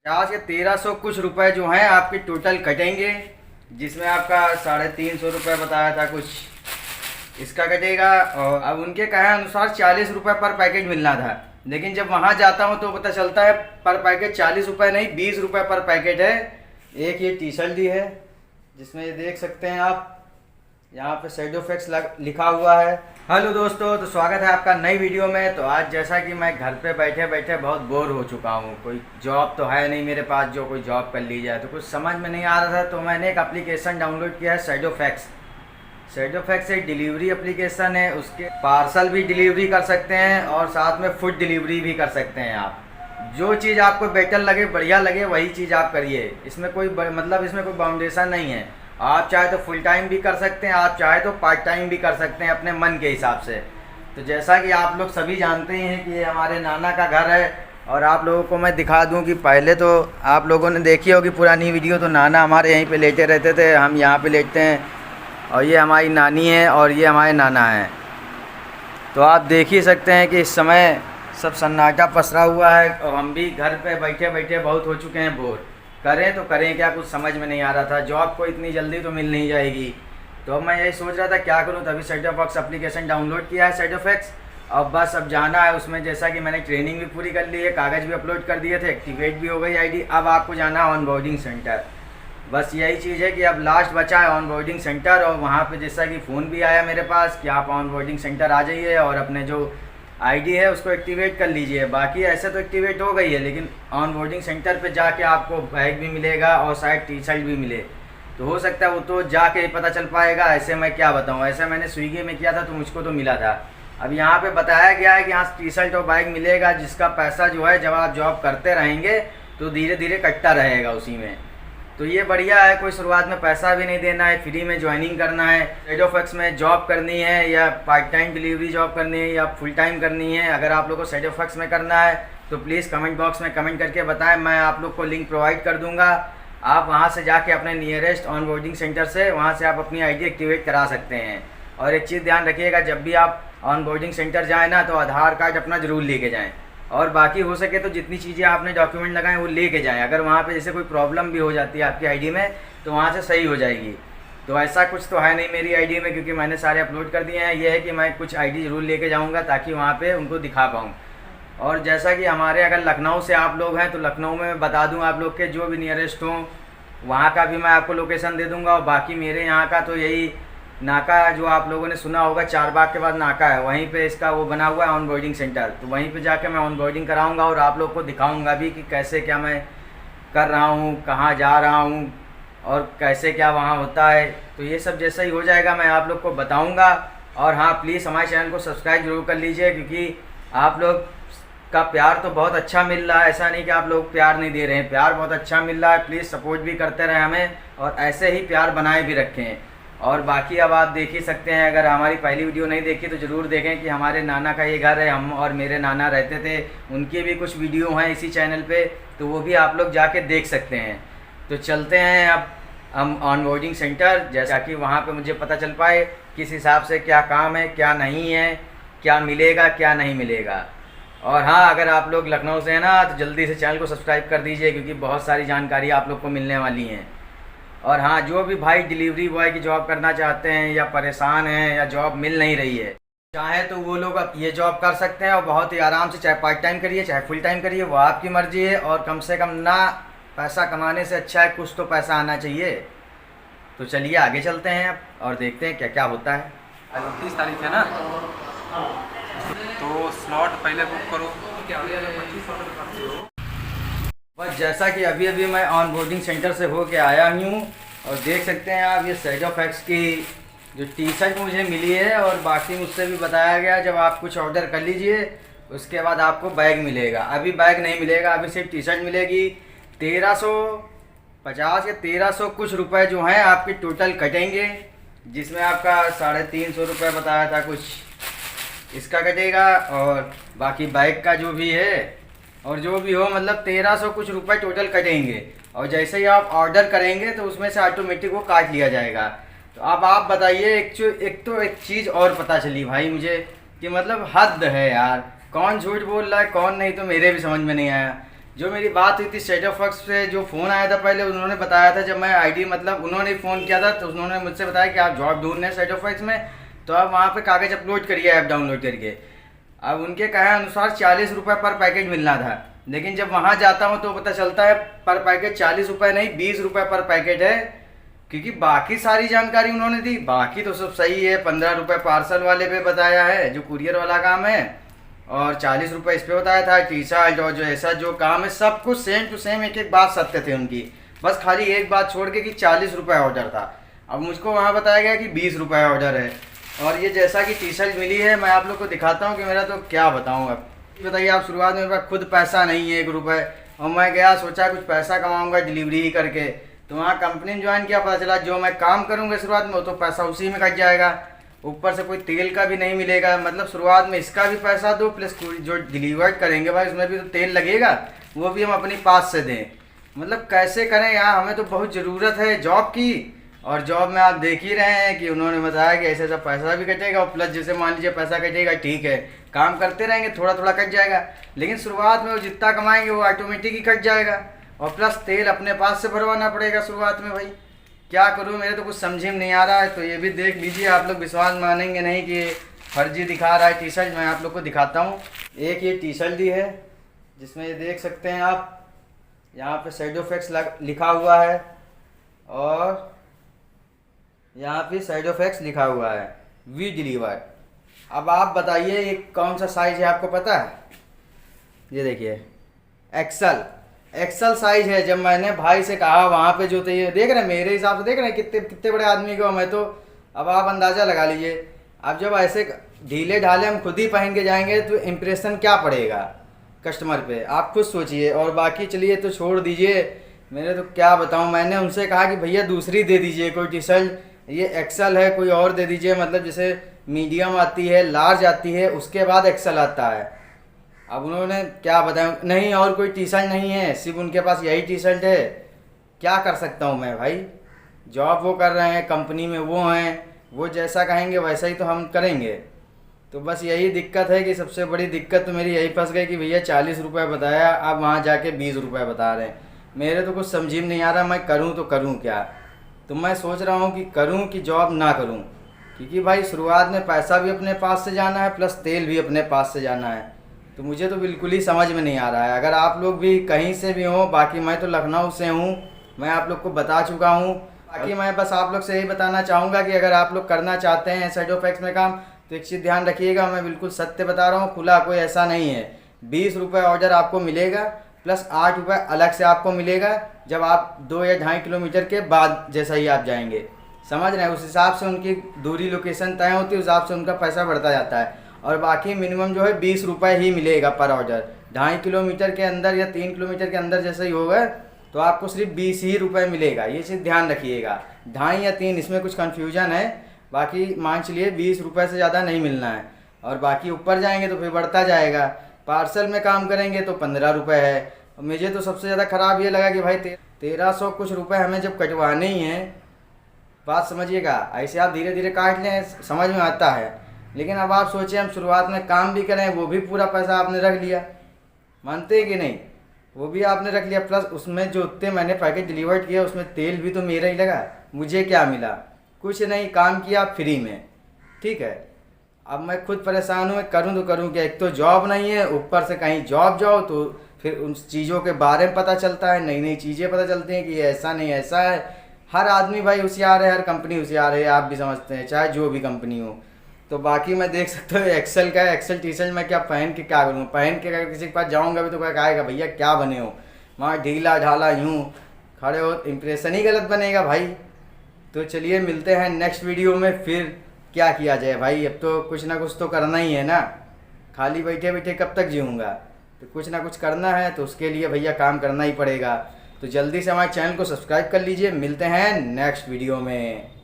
50 या 1300 कुछ रुपए जो हैं आपके टोटल कटेंगे, जिसमें आपका 350 रुपये बताया था कुछ इसका कटेगा। और अब उनके कहे अनुसार 40 रुपये पर पैकेट मिलना था, लेकिन जब वहाँ जाता हूँ तो पता चलता है पर पैकेट 40 रुपये नहीं 20 रुपये पर पैकेट है। एक ये टी शर्ट भी है जिसमें ये देख सकते हैं आप, यहाँ पे शैडो फैक्स लिखा हुआ है। हेलो दोस्तों, तो स्वागत है आपका नई वीडियो में। तो आज जैसा कि मैं घर पे बैठे बैठे बहुत बोर हो चुका हूँ, कोई जॉब तो है नहीं मेरे पास जो कोई जॉब कर ली जाए, तो कुछ समझ में नहीं आ रहा था। तो मैंने एक एप्लीकेशन डाउनलोड किया है शैडो फैक्स। शैडो फैक्स एक डिलीवरी एप्लीकेशन है, उसके पार्सल भी डिलीवरी कर सकते हैं और साथ में फूड डिलीवरी भी कर सकते हैं। आप जो चीज़ आपको बेटर लगे, बढ़िया लगे, वही चीज़ आप करिए। इसमें कोई इसमें कोई बाउंडेशन नहीं है। आप चाहे तो फुल टाइम भी कर सकते हैं, आप चाहे तो पार्ट टाइम भी कर सकते हैं अपने मन के हिसाब से। तो जैसा कि आप लोग सभी जानते हैं कि ये हमारे नाना का घर है, और आप लोगों को मैं दिखा दूं कि पहले तो आप लोगों ने देखी होगी पुरानी वीडियो, तो नाना हमारे यहीं पे लेटे रहते थे, हम यहाँ पे लेटते हैं, और ये हमारी नानी है और ये हमारे नाना हैं। तो आप देख ही सकते हैं कि इस समय सब सन्नाटा पसरा हुआ है, और हम भी घर पे बैठे बैठे बहुत हो चुके हैं बोर। करें तो करें क्या, कुछ समझ में नहीं आ रहा था। जॉब को इतनी जल्दी तो मिल नहीं जाएगी, तो अब मैं यही सोच रहा था क्या करूं। तभी शैडो फैक्स एप्लीकेशन डाउनलोड किया है शैडो फैक्स। अब बस अब जाना है उसमें, जैसा कि मैंने ट्रेनिंग भी पूरी कर ली है, कागज़ भी अपलोड कर दिए थे, एक्टिवेट भी हो गई आईडी। अब आपको जाना है ऑन बोर्डिंग सेंटर। बस यही चीज़ है कि अब लास्ट बचा है ऑन बोर्डिंग सेंटर, और वहाँ पे जैसा कि फ़ोन भी आया मेरे पास कि आप ऑन बोर्डिंग सेंटर आ जाइए और अपने जो आईडी है उसको एक्टिवेट कर लीजिए। बाकी ऐसे तो एक्टिवेट हो गई है, लेकिन ऑन बोर्डिंग सेंटर पे जाके आपको बैग भी मिलेगा और शायद टी शर्ट भी मिले। तो हो सकता है वो तो जाके ही पता चल पाएगा, ऐसे मैं क्या बताऊँ। ऐसे मैंने स्विगी में किया था तो मुझको तो मिला था। अब यहाँ पे बताया गया है कि यहाँ टी शर्ट और बैग मिलेगा, जिसका पैसा जो है जब आप जॉब करते रहेंगे तो धीरे धीरे कटता रहेगा उसी में। तो ये बढ़िया है, कोई शुरुआत में पैसा भी नहीं देना है, फ्री में ज्वाइनिंग करना है। शैडो फैक्स में जॉब करनी है या पार्ट टाइम डिलीवरी जॉब करनी है या फुल टाइम करनी है, अगर आप लोग को शैडो फैक्स में करना है तो प्लीज़ कमेंट बॉक्स में कमेंट करके बताएं, मैं आप लोग को लिंक प्रोवाइड कर दूंगा। आप वहाँ से जाके अपने नियरेस्ट ऑन बोर्डिंग सेंटर से वहाँ से आप अपनी आईडी एक्टिवेट करा सकते हैं। और एक चीज़ ध्यान रखिएगा, जब भी आप ऑन बोर्डिंग सेंटर जाएँ ना, तो आधार कार्ड अपना ज़रूर लेके जाएँ, और बाकी हो सके तो जितनी चीज़ें आपने डॉक्यूमेंट लगाए वो लेके जाएं। अगर वहाँ पे जैसे कोई प्रॉब्लम भी हो जाती है आपकी आईडी में, तो वहाँ से सही हो जाएगी। तो ऐसा कुछ तो है नहीं मेरी आईडी में, क्योंकि मैंने सारे अपलोड कर दिए हैं। ये है कि मैं कुछ आईडी ज़रूर लेके जाऊँगा ताकि वहाँ पे उनको दिखा पाऊँ। और जैसा कि हमारे अगर लखनऊ से आप लोग हैं तो लखनऊ में बता दूँ आप लोग के जो भी नियरेस्ट हों वहाँ का भी मैं आपको लोकेशन दे दूँगा। और बाकी मेरे यहाँ का तो यही नाका जो आप लोगों ने सुना होगा, चारबाग के बाद नाका है, वहीं पे इसका वो बना हुआ है ऑन बोर्डिंग सेंटर। तो वहीं पे जाके मैं ऑन बोर्डिंग कराऊंगा और आप लोग को दिखाऊंगा भी कि कैसे क्या मैं कर रहा हूँ, कहाँ जा रहा हूँ और कैसे क्या वहाँ होता है। तो ये सब जैसा ही हो जाएगा मैं आप लोग को बताऊँगा। और हाँ, प्लीज़ हमारे चैनल को सब्सक्राइब जरूर कर लीजिए, क्योंकि आप लोग का प्यार तो बहुत अच्छा मिल रहा है। ऐसा नहीं कि आप लोग प्यार नहीं दे रहे हैं, प्यार बहुत अच्छा मिल रहा है। प्लीज़ सपोर्ट भी करते रहें हमें, और ऐसे ही प्यार बनाए भी रखें। और बाकी अब आप देख ही सकते हैं, अगर हमारी पहली वीडियो नहीं देखी तो ज़रूर देखें कि हमारे नाना का ये घर है, हम और मेरे नाना रहते थे। उनकी भी कुछ वीडियो हैं इसी चैनल पे, तो वो भी आप लोग जाके देख सकते हैं। तो चलते हैं अब हम ऑन बोर्डिंग सेंटर, जैसा कि वहाँ पे मुझे पता चल पाए किस हिसाब से क्या काम है, क्या नहीं है, क्या मिलेगा, क्या नहीं मिलेगा। और हाँ, अगर आप लोग लखनऊ से हैं ना, तो जल्दी से चैनल को सब्सक्राइब कर दीजिए, क्योंकि बहुत सारी जानकारी आप लोग को मिलने वाली हैं। और हाँ, जो भी भाई डिलीवरी बॉय की जॉब करना चाहते हैं या परेशान हैं या जॉब मिल नहीं रही है, चाहे तो वो लोग अब ये जॉब कर सकते हैं और बहुत ही आराम से, चाहे पार्ट टाइम करिए चाहे फुल टाइम करिए, वो आपकी मर्जी है। और कम से कम ना पैसा कमाने से अच्छा है कुछ तो पैसा आना चाहिए। तो चलिए आगे चलते हैं और देखते हैं क्या क्या होता है। 29 तारीख है ना, तो स्लॉट पहले बुक करो। बस जैसा कि अभी अभी मैं ऑन बोर्डिंग सेंटर से होके आया हूँ, और देख सकते हैं आप ये शैडो फैक्स की जो टी शर्ट मुझे मिली है। और बाकी मुझसे भी बताया गया जब आप कुछ ऑर्डर कर लीजिए उसके बाद आपको बैग मिलेगा। अभी बैग नहीं मिलेगा, अभी सिर्फ टी शर्ट मिलेगी। 1350 या 1300 कुछ रुपए जो हैं आपके टोटल कटेंगे, जिसमें आपका 350 रुपये बताया था कुछ इसका कटेगा, और बाकी बैग का जो भी है और जो भी हो, मतलब 1300 कुछ रुपए टोटल कटेंगे। और जैसे ही आप ऑर्डर करेंगे तो उसमें से ऑटोमेटिक वो काट लिया जाएगा। तो अब आप बताइए, एक चीज़ और पता चली भाई मुझे कि मतलब हद है यार, कौन झूठ बोल रहा है कौन नहीं, तो मेरे भी समझ में नहीं आया। जो मेरी बात हुई थी सेटोफॉक्स से, जो फ़ोन आया था पहले उन्होंने बताया था, जब मैं आईडी मतलब उन्होंने फ़ोन किया था तो उन्होंने मुझसे बताया कि आप जॉब ढूंढ रहे हैं सेटोफॉक्स में, तो आप वहाँ पे कागज़ अपलोड करिए ऐप डाउनलोड करके। अब उनके कहे अनुसार 40 रुपये पर पैकेट मिलना था, लेकिन जब वहाँ जाता हूँ तो पता चलता है पर पैकेट 40 रुपये नहीं 20 रुपये पर पैकेट है, क्योंकि बाकी सारी जानकारी उन्होंने दी, बाकी तो सब सही है। 15 रुपये पार्सल वाले पे बताया है जो कुरियर वाला काम है, और 40 रुपये इस पे बताया था टी शर्ट और जो ऐसा जो काम है सब कुछ सेम टू सेम, एक एक बात सत्य थे उनकी, बस खाली एक बात छोड़ के कि 40 रुपये ऑर्डर था। अब मुझको वहाँ बताया गया कि 20 रुपये ऑर्डर है। और ये जैसा कि टी शर्ट मिली है, मैं आप लोग को दिखाता हूँ कि मेरा तो क्या बताऊँ। अब बताइए आप, शुरुआत में मेरे पास खुद पैसा नहीं है 1 रुपये, और मैं गया सोचा कुछ पैसा कमाऊँगा डिलीवरी ही करके, तो वहाँ कंपनी में ज्वाइन किया, पता चला जो मैं काम करूँगा शुरुआत में वो तो पैसा उसी में कट जाएगा, ऊपर से कोई तेल का भी नहीं मिलेगा। मतलब शुरुआत में इसका भी पैसा दो, प्लस जो डिलीवर करेंगे भाई उसमें भी तो तेल लगेगा, वो भी हम अपनी पास से दें। मतलब कैसे करें यार, हमें तो बहुत ज़रूरत है जॉब की। और जॉब में आप देख ही रहे हैं कि उन्होंने बताया कि ऐसे ऐसा पैसा भी कटेगा, और प्लस जैसे मान लीजिए पैसा कटेगा ठीक है, काम करते रहेंगे थोड़ा थोड़ा कट जाएगा, लेकिन शुरुआत में वो जितना कमाएंगे वो ऑटोमेटिक ही कट जाएगा, और प्लस तेल अपने पास से भरवाना पड़ेगा शुरुआत में। भाई क्या करूँ, मेरे तो कुछ समझ में नहीं आ रहा है। तो ये भी देख लीजिए, आप लोग विश्वास मानेंगे नहीं कि फर्जी दिखा रहा है टी शर्ट। मैं आप लोग को दिखाता हूँ, एक ये टी शर्ट दी है जिसमें ये देख सकते हैं आप, यहाँ पे सेडोफेक्स लिखा हुआ है, और यहाँ पे सेडोफेक्स लिखा हुआ है वी डिलीवर। अब आप बताइए ये कौन सा साइज है, आपको पता है? ये देखिए एक्सल साइज है। जब मैंने भाई से कहा वहाँ पे जो थे, ये देख रहे हैं मेरे हिसाब से, देख रहे हैं कितने कितने बड़े आदमी को मैं तो, अब आप अंदाज़ा लगा लीजिए। अब जब ऐसे ढीले ढाले हम खुद ही पहन के जाएंगे तो इम्प्रेशन क्या पड़ेगा कस्टमर पे, आप खुद सोचिए। और बाकी चलिए तो छोड़ दीजिए, मेरे तो क्या बताऊँ। मैंने उनसे कहा कि भैया दूसरी दे दीजिए कोई टी शर्ट, ये एक्सल है कोई और दे दीजिए, मतलब जैसे मीडियम आती है, लार्ज आती है, उसके बाद एक्सल आता है। अब उन्होंने क्या बताया, नहीं और कोई टी शर्ट नहीं है, सिर्फ उनके पास यही टी शर्ट है। क्या कर सकता हूँ मैं भाई, जॉब वो कर रहे हैं, कंपनी में वो हैं, वो जैसा कहेंगे वैसा ही तो हम करेंगे। तो बस यही दिक्कत है कि सबसे बड़ी दिक्कत तो मेरी यही फंस गई कि भैया 40 रुपये बताया, अब वहाँ जाके 20 रुपये बता रहे हैं। मेरे तो कुछ समझ में नहीं आ रहा, मैं करूँ तो करूँ क्या। तो मैं सोच रहा हूँ कि करूँ कि जॉब ना करूँ, क्योंकि भाई शुरुआत में पैसा भी अपने पास से जाना है, प्लस तेल भी अपने पास से जाना है। तो मुझे तो बिल्कुल ही समझ में नहीं आ रहा है। अगर आप लोग भी कहीं से भी हो, बाकी मैं तो लखनऊ से हूँ, मैं आप लोग को बता चुका हूँ। बाकी मैं बस आप लोग से यही बताना चाहूँगा कि अगर आप लोग करना चाहते हैं सेडोफेक्स में काम, तो एक चीज़ ध्यान रखिएगा, मैं बिल्कुल सत्य बता रहा हूँ, खुला कोई ऐसा नहीं है। 20 रुपये ऑर्डर आपको मिलेगा, प्लस 8 रुपये अलग से आपको मिलेगा जब आप 2 या 2.5 किलोमीटर के बाद जैसा ही आप जाएंगे, समझ रहे हैं। उस हिसाब से उनकी दूरी लोकेशन तय होती है, उस हिसाब से उनका पैसा बढ़ता जाता है। और बाकी मिनिमम जो है 20 रुपये ही मिलेगा पर ऑर्डर। 2.5 किलोमीटर के अंदर या 3 किलोमीटर के अंदर जैसा ही होगा तो आपको सिर्फ 20 ही रुपये मिलेगा, ये चीज़ ध्यान रखिएगा। 2.5 या 3 इसमें कुछ कन्फ्यूजन है, बाकी मान चलिए 20 रुपये से ज़्यादा नहीं मिलना है। और बाकी ऊपर जाएंगे तो फिर बढ़ता जाएगा। पार्सल में काम करेंगे तो 15 रुपये है। मुझे तो सबसे ज़्यादा ख़राब ये लगा कि भाई 1300 कुछ रुपये हमें जब कटवाने ही हैं, बात समझिएगा। ऐसे आप धीरे धीरे काट लें, समझ में आता है। लेकिन अब आप सोचें हम शुरुआत में काम भी करें, वो भी पूरा पैसा आपने रख लिया, मानते हैं कि नहीं, वो भी आपने रख लिया, प्लस उसमें जो उतने मैंने पैकेट डिलीवर किया उसमें तेल भी तो मेरा ही लगा। मुझे क्या मिला, कुछ नहीं, काम किया फ्री में, ठीक है। अब मैं खुद परेशान हूँ, करूँ तो करूँ क्या। एक तो जॉब नहीं है, ऊपर से कहीं जॉब जाओ तो फिर उन चीज़ों के बारे में पता चलता है, नई नई चीज़ें पता चलती हैं कि ऐसा नहीं ऐसा है। हर आदमी भाई होशियार है, हर कंपनी होशियार है, आप भी समझते हैं, चाहे जो भी कंपनी हो। तो बाकी मैं देख सकता हूँ एक्सेल का है, एक्सेल टी शर्ट मैं क्या पहन के क्या करूँ, पहन के अगर किसी के पास जाऊँगा भी तो क्या कहेगा भैया क्या बने हो, वहाँ ढीला ढाला यूँ खड़े हो, इम्प्रेशन ही गलत बनेगा भाई। तो चलिए मिलते हैं नेक्स्ट वीडियो में, फिर क्या किया जाए भाई। अब तो कुछ ना कुछ तो करना ही है ना, खाली बैठे बैठे कब तक जीऊँगा। तो कुछ ना कुछ करना है, तो उसके लिए भैया काम करना ही पड़ेगा। तो जल्दी से हमारे चैनल को सब्सक्राइब कर लीजिए। मिलते हैं नेक्स्ट वीडियो में।